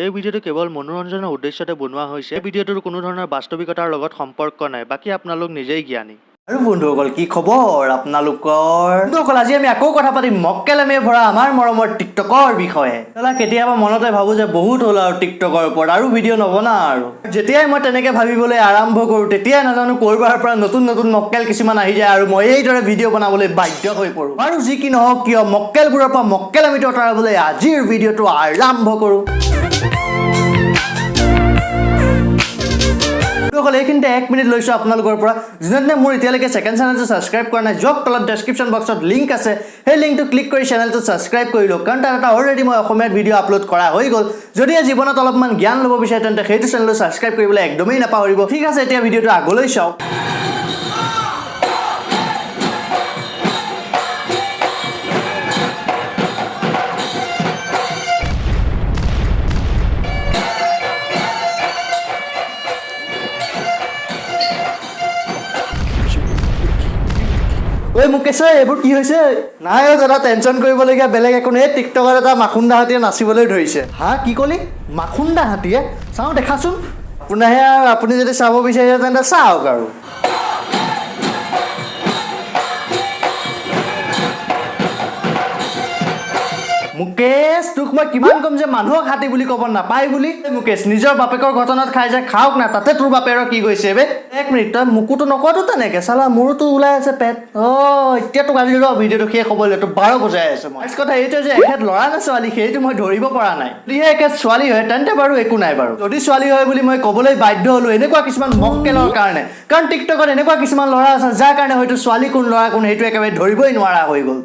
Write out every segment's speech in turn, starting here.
এই ভিডিঅ'টো কেৱল মনোৰঞ্জনৰ উদ্দেশ্যতে বনোৱা হৈছে। এই ভিডিঅ'টোৰ কোনো ধৰণৰ বাস্তৱিকতাৰ লগত সম্পৰ্ক নাই, বাকী আপোনালোক নিজেই জ্ঞানী। আৰু বন্ধুসকল কি খবৰ আপোনালোকৰ? বন্ধুসকল আজি আমি আকৌ কথা পাতিম মক্কেলামে ভৰা আমাৰ মৰমৰ টিকটকৰ বিষয়ে। কেতিয়াবা মনতে ভাবো যে বহুত হ'ল আৰু টিকটকৰ ওপৰত আৰু ভিডিঅ' নবনা আৰু যেতিয়াই মই তেনেকে ভাবিবলৈ আৰম্ভ কৰোঁ তেতিয়াই নাজানো ক'ৰবাৰ পৰা নতুন নতুন মক্কেল কিছুমান আহি যায় আৰু মই এইদৰে ভিডিঅ' বনাবলৈ বাধ্য হৈ পৰোঁ। আৰু যি কি নহওক কিয় মক্কেলবোৰৰ পৰা মক্কেলামিটো আঁতৰাবলৈ আজিৰ ভিডিঅ'টো আৰম্ভ কৰোঁ। এইখিনিতে 1 মিনিট লৈছোঁ আপোনালোকৰ পৰা। যোনে মোৰ এতিয়ালৈকে ছেকেণ্ড চেনেলটো ছাবস্ক্ৰাইব কৰা নাই, য'ত তলত ডেছক্ৰিপশ্যন বক্সত লিংক আছে, সেই লিংকটো ক্লিক কৰি চেনেলটো ছাবস্ক্ৰাইব কৰি লওক, কাৰণ তাত এটা অলৰেডি মই অসমীয়াত ভিডিঅ' আপলোড কৰা হৈ গ'ল। যদি জীৱনত অলপমান জ্ঞান ল'ব বিচাৰে তেন্তে সেইটো চেনেলটো ছাবস্ক্ৰাইব কৰিবলৈ একদমেই নাপাহৰিব। ঠিক আছে, এতিয়া ভিডিঅ'টো আগলৈ চাওক। ঐ মুকেশ, এইবোৰ কি হৈছে? নাই দাদা, টেনশ্যন কৰিবলগীয়া বেলেগ একো নাই। টিকটকত এটা মাখুন্দা হাতীয়ে নাচিবলৈ ধৰিছে। হা, কি ক'লি? মাখুন্দা হাতীয়ে? চাওঁ দেখাচোন। আপোনাৰহে আৰু, আপুনি যদি চাব বিচাৰিছে তেন্তে চাওক আৰু। মুকেশ, তোক মই কিমান কম যে মানুহক হাতী বুলি ক'ব নাপায় বুলি। মুকেশ, নিজৰ বাপেকৰ ঘটনাত খাই যে খাওক না, তাতে তোৰ বাপেৰৰ কি গৈছে বে? 1 মিনিট, তই মোকোতো নকওঁতো তেনেকে, চালা মোৰোতো ওলাই আছে পেট। এতিয়া তোক আজি ভিডিঅ'টো শেষ হ'বলৈ তোক 12 বজাই আছো মই। কথা এইটো যে এখেত ল'ৰা নে ছোৱালী সেইটো মই ধৰিব পৰা নাই। যদিহে এখেত ছোৱালী হয় তেন্তে বাৰু একো নাই বাৰু। যদি ছোৱালী হয় বুলি মই ক'বলৈ বাধ্য হ'লো এনেকুৱা কিছুমান মক্কেলৰ কাৰণে, কাৰণ টিকটকত এনেকুৱা কিছুমান ল'ৰা আছে যাৰ কাৰণে হয়তো ছোৱালী কোন ল'ৰা কোন সেইটো একেবাৰে ধৰিবই নোৱাৰা হৈ গ'ল।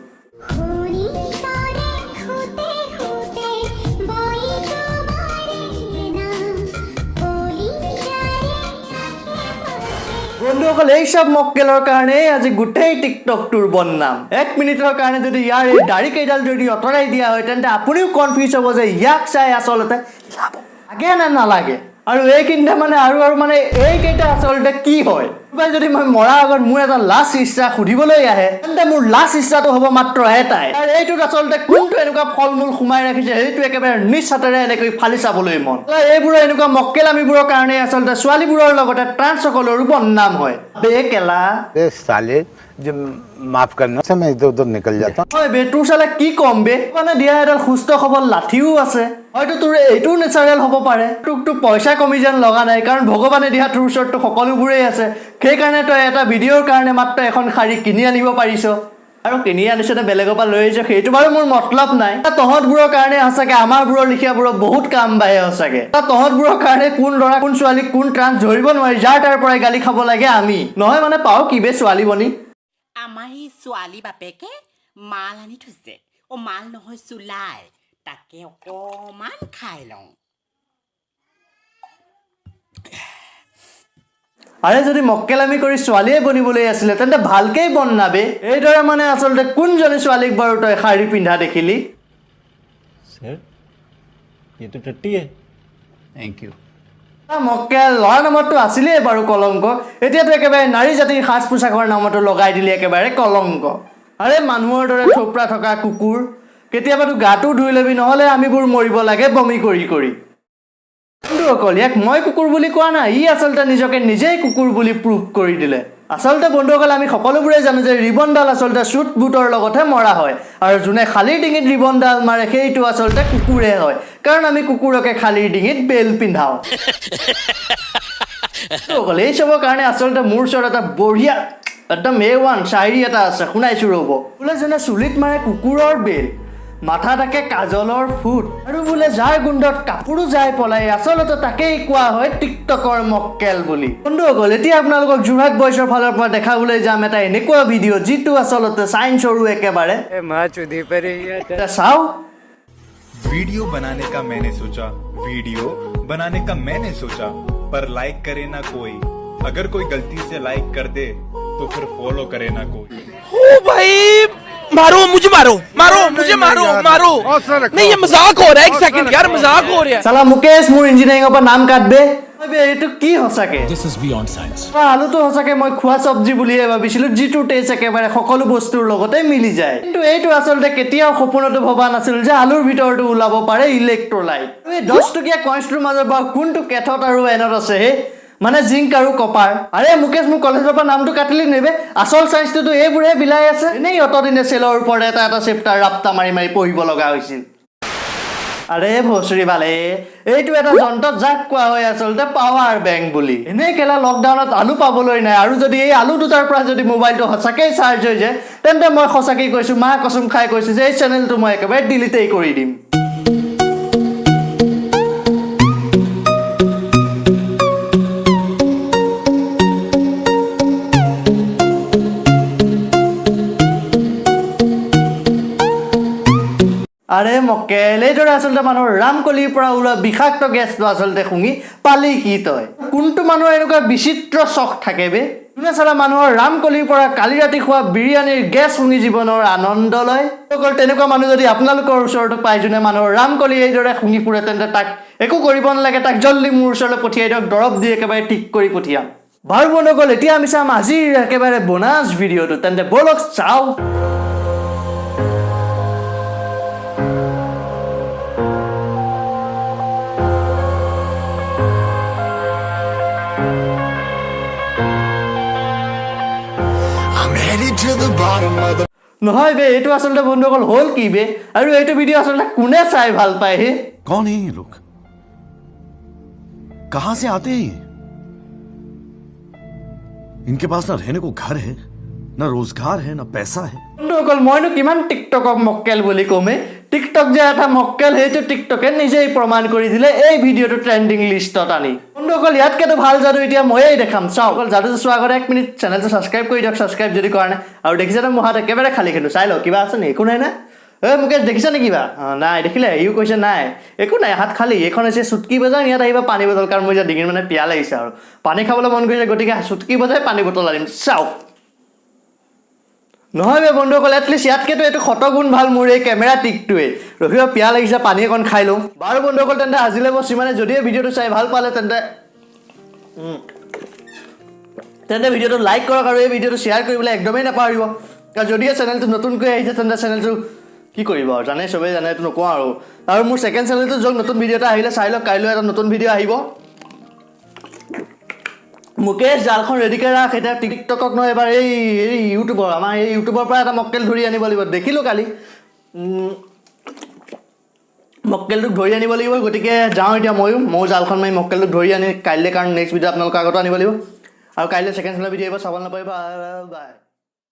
বন্ধুসকল, এই সব মক্কেলৰ কাৰণে আজি গোটেই টিকটকটোৰ বদনাম। 1 মিনিটৰ কাৰণে যদি ইয়াৰ এই দাড়ি কেইডাল যদি আঁতৰাই দিয়া হয় তেন্তে আপুনিও কনফিউজ হ'ব যে ইয়াক চাই আচলতে লাগে নে নালাগে। আৰু এইখিনিতে আৰু মানে এইকেইটা আচলতে কি হয়। যদি মই মৰাৰ আগত মোৰ এটা লাষ্ট ইচ্ছা সুধিবলৈ আহে তেন্তে মোৰ লাষ্ট ইচ্ছাটো হ'ব মাত্ৰ এটাই, আৰু এইটোত আচলতে কোনটো এনেকুৱা ফল মূল সোমাই ৰাখিছে সেইটো একেবাৰে নিজ হাতেৰে এনেকৈ ফালি চাবলৈ মন। এইবোৰৰ এনেকুৱা মক্কেলামিবোৰৰ কাৰণে আচলতে ছোৱালীবোৰৰ লগতে ট্ৰান্সসকলৰো বদনাম হয়। বে কেলা साले जो माफ करना मैं इधर उधर निकल जाता हूँ। बे তোৰ চালে কি কম বে, মানে দিয়া এডাল সুস্থ সবল লাঠিও আছে। হয়তো তোৰ এইটোও নেচাৰেল হ'ব পাৰে। তোক পইচা কমি যেন লগা নাই, কাৰণ ভগৱানে দিয়া তোৰ ওচৰততো সকলোবোৰেই আছে। সেইকাৰণে তই এটা ভিডিঅ'ৰ কাৰণে মাত্ৰ এখন শাৰী কিনি আনিব পাৰিছ, আৰু কিনি আনিছনে বেলেগৰ পৰা লৈ আহিছ সেইটো বাৰু মোৰ মতলব নাই। তহঁতবোৰৰ কাৰণে সঁচাকে আমাৰবোৰৰ লিখিয়াবোৰৰ বহুত কাম বাঢ়ে সঁচাকে। তহঁতবোৰৰ কাৰণে কোন ল'ৰা কোন ছোৱালী কোন ট্ৰান্স ধৰিব নোৱাৰি, যাৰ তাৰ পৰাই গালি খাব লাগে আমি। নহয় মানে পাওঁ কি বে ছোৱালী বনি। আমাৰ এই ছোৱালী বাপেকে মাল আনি থৈছে। মাল নহয় চুলাই, তাকে অকমান খাই লওঁ। আৰে যদি মক্কেলামি কৰি ছোৱালীয়ে বনিবলৈ আছিলে তেন্তে ভালকেই বনাবে। এইদৰে মানে আচলতে কোনজনী ছোৱালীক বাৰু তই শাৰী পিন্ধা দেখিলি? सर ये तो टट्टी है। Thank you. মক্কেল ল'ৰা নামততো আছিলেই বাৰু কলংক, এতিয়াতো একেবাৰে নাৰী জাতিৰ সাজ পোছাকৰ নামতো লগাই দিলে একেবাৰে কলংক। আৰে মানুহৰ দৰে থোপৰা থকা কুকুৰ, কেতিয়াবাতো গাটো ধুই ল'বি, নহ'লে আমিবোৰ মৰিব লাগে বমি কৰি কৰি। বন্ধুসকল, ইয়াক মই কুকুৰ বুলি কোৱা নাই, ই আচলতে নিজকে নিজেই কুকুৰ বুলি প্ৰুভ কৰি দিলে। আচলতে বন্ধুসকল, আমি সকলোবোৰে জানো যে ৰিবনডাল আচলতে চুট বুটৰ লগতহে মৰা হয়, আৰু যোনে খালীৰ ডিঙিত ৰিবনডাল মাৰে সেইটো আচলতে কুকুৰে হয়, কাৰণ আমি কুকুৰকে খালীৰ ডিঙিত বেল পিন্ধাওঁ। এই চবৰ কাৰণে আচলতে মোৰ ওচৰত এটা বঢ়িয়া একদম A1 শায়ৰী এটা আছে, শুনাইছোঁ ৰ'ব। বোলে যোনে চুলিত মাৰে কুকুৰৰ বেল, মাথা থাকে কাজলৰ ফুট, আৰু বোলে যাৰ গোন্ধত কাপোৰো যায় পলাই, আচলতে তাকেই কোৱা হয় টিকটকৰ মক্কেল বুলি। বন্ধুসকল, এতিয়া আপোনালোকক যোৰহাট বয়ছৰ ফালৰ পৰা দেখাবলৈ যাম এটা এনেকুৱা ভিডিঅ' যিটো আচলতে চাইন্সৰো একেবাৰে। চাওঁ। वीडियो बनाने का मैंने सोचा, वीडियो बनाने का मैंने सोचा, पर लाइक करे ना कोई। अगर कोई गलती से लाइक कर दे तो फिर फॉलो करे ना कोई। ओ भाई मारो मुझे, मारो मुझे, मारो नहीं, ये मजाक हो रहा है। 1 सेकंड यार, मजाक हो रहा है। साला मुकेश, मोर इंजीनियरिंग पर नाम काट दे। এইটো কি সঁচাকে This is beyond science. আলুটো সঁচাকে মই খোৱা চব্জি বুলিহে ভাবিছিলো যিটো টেষ্ট একেবাৰে সকলো বস্তুৰ লগতে মিলি যায় কিন্তু এইটো আচলতে কেতিয়াও সপোনতো ভবা নাছিল যে আলুৰ ভিতৰতো ওলাব পাৰে ইলেক্ট্ৰলাইট এই 10 টকীয়া কইনছটোৰ মাজত বা কোনটো কেথত আৰু এনত আছে হে মানে জিংক আৰু কপাৰ আৰে মুকেশ মোৰ কলেজৰ পৰা নামটো কাটিলি নেবে আসল সায়েন্সটো এইবোৰে বিলাই আছে এনেই অতদিনে সেলৰ ওপৰত এটা চেপ্টাৰ ৰাপ্তা মাৰি মাৰি পঢ়িব লগা হৈছিল আৰে ভসৰি ভালে এইটো এটা যন্ত্ৰত যাক কোৱা হয় আচলতে পাৱাৰ বেংক বুলি এনেই কেলা লকডাউনত আলু পাবলৈ নাই আৰু যদি এই আলু দুটাৰ পৰা যদি মোবাইলটো সঁচাকৈ চাৰ্জ হৈ যায় তেন্তে মই সঁচাকৈ কৈছোঁ মা কসম খাই কৈছোঁ যে এই চেনেলটো মই একেবাৰে ডিলিটেই কৰি দিম আৰে মক্কেল এইদৰে আচলতে মানুহৰ ৰামকলিৰ পৰা ওলোৱা বিষাক্ত গেছটো আচলতে শুঙি পালি কি তই কোনটো মানুহৰ এনেকুৱা বিচিত্ৰ চখ থাকে বে কোনে চালা মানুহৰ ৰামকলিৰ পৰা কালি ৰাতি খোৱা বিৰিয়ানীৰ গেছ শুঙি জীৱনৰ আনন্দ লয় অকল তেনেকুৱা মানুহ যদি আপোনালোকৰ ওচৰতো পাই যোনে মানুহৰ ৰামকলি এইদৰে শুঙি ফুৰে তেন্তে তাক একো কৰিব নালাগে তাক জল্দি মোৰ ওচৰলৈ পঠিয়াই দিয়ক দৰৱ দি একেবাৰে ঠিক কৰি পঠিয়াম বাৰু বন্ধুসকল এতিয়া আমি চাম আজিৰ একেবাৰে বোনাছ ভিডিঅ'টো তেন্তে বলক চাওঁ নহয় বে এইটো আচলতে বন্ধুসকল হ'ল কি বে আৰু এইটো ভিডিঅ' আচলতে কোনে চাই ভাল পায় হে कौन है ये लोग कहां से आते हैं ये इनके पास ना रहने को घर है ना रोजगार है ना पैसा है বন্ধুসকল মইনো কিমান টিকটকক মক্কেল বুলি কমে টিকটক যে এটা মক্কেল সেইটো টিকটকে নিজেই প্ৰমাণ কৰি দিলে এই ভিডিঅ'টো ট্ৰেণ্ডিং লিষ্টত আনি বন্ধুসকল ইয়াতকেতো ভাল যাদু এতিয়া ময়েই দেখাম চাওঁ অকল যাদুটো চোৱাৰ আগতে 1 মিনিট চেনেলটো ছাবস্ক্ৰাইব কৰি দিয়ক ছাবস্ক্ৰাইব যদি কৰা নাই আৰু দেখিছেনে মোৰ হাত একেবাৰে খালী কিন্তু চাই লওক কিবা আছে নে একো নাই না মুকেশ দেখিছে নে কিবা নাই দেখিলে ইও কৈছে নাই একো নাই হাত খালী এইখন হৈছে চুটকি বজাৰ ইয়াত আহিবা পানী বটল কাৰণ মোৰ এতিয়া ডিঙিত মানে পিয়াহ লাগিছে আৰু পানী খাবলৈ মন কৰিছে গতিকে চুটকি বজাই পানী বটল আনিম চাওক নহয় বে বন্ধুসকল এটলিষ্ট ইয়াতকেতো এইটো শতগুণ ভাল মোৰ এই কেমেৰা টিকটোৱে ৰখিব পিয়াহ লাগিছে পানী অকণ খাই লওঁ বাৰু বন্ধুসকল তেন্তে আজিলৈ বছ মানে যদিও ভিডিঅ'টো চাই ভাল পালে তেন্তে ভিডিঅ'টো লাইক কৰক আৰু এই ভিডিঅ'টো শ্বেয়াৰ কৰিবলৈ একদমেই নাপাহৰিব আৰু যদিও চেনেলটো নতুনকৈ আহিছে তেন্তে চেনেলটো কি কৰিব আৰু জানে চবেই জানে এইটো নকওঁ আৰু মোৰ ছেকেণ্ড চেনেলটো য'ত নতুন ভিডিঅ' এটা আহিলে চাই লওক কাইলৈ এটা নতুন ভিডিঅ' আহিব মুকেশ জালখন ৰেডিকৈ ৰাখ এতিয়া টিকটকক নহয় এবাৰ এই ইউটিউবৰ আমাৰ এই ইউটিউবৰ পৰা এটা মক্কেল ধৰি আনিব লাগিব দেখিলোঁ কালি মক্কেলটোক ধৰি আনিব লাগিব গতিকে যাওঁ এতিয়া ময়ো জালখন মাৰি মক্কেলটোক ধৰি আনি কাইলৈ কাৰণ নেক্সট ভিডিঅ' আপোনালোকৰ আগতো আনিব লাগিব আৰু কাইলৈ ছেকেণ্ড চেনেলৰ ভিডিঅ' আহিব চাব নাপাৰিব বাই